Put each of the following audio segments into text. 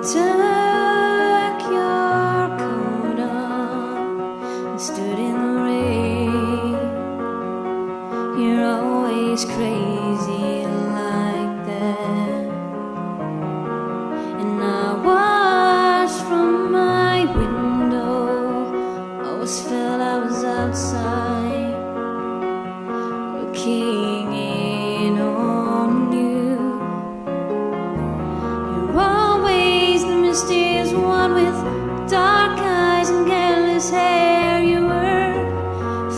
Took your coat off and stood in the rain. You're always crazy like that. And I watched from my window, always felt I was outside, looking in on you. You're always the mysterious one with dark eyes and careless hair. You were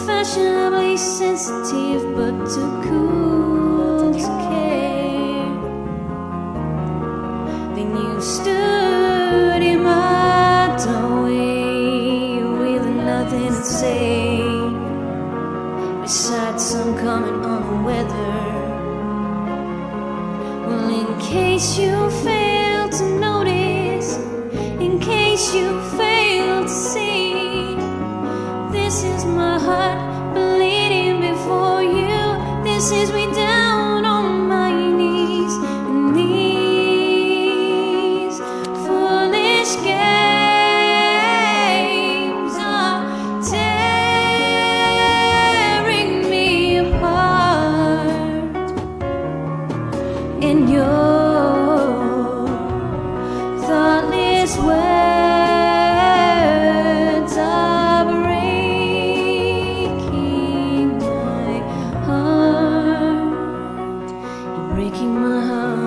fashionably sensitive but too cool to care. Then you stood in my doorway with nothing to say, besides some comment on the weather. Well, in case you fail to notice, in case you fail to see, this is my heart bleeding before you. This is me down on my knees. And these foolish games are tearing me apart. In your thoughtless words are breaking my heart. You're breaking my heart.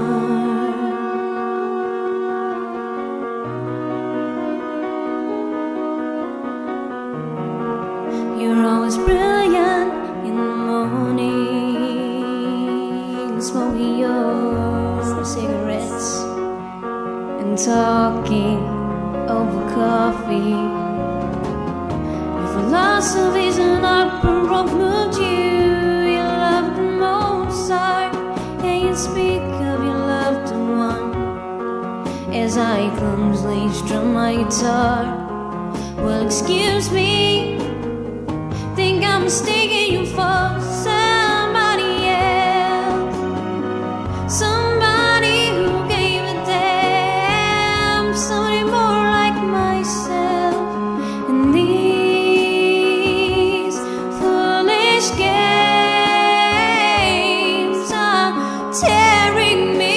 You're always brilliant in the morning, smoking your cigarettes and talking over coffee. Your philosophies and opera moved you. You loved Mozart and you speak of your loved one as I clumsily strum my guitar. Well, excuse me, think I'm mistaking you for somebody else, somebody who gave a damn, somebody more like myself. And these foolish games are tearing me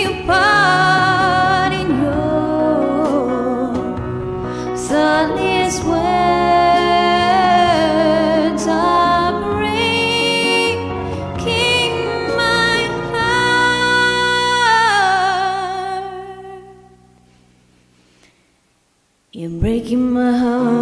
apart. In your thoughtless words are breaking my heart. You're breaking my heart.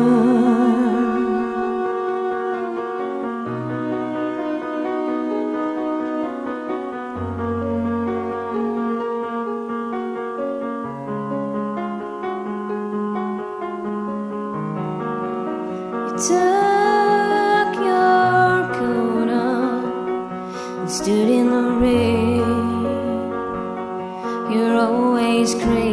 Took your coat off and stood in the rain. You're always crazy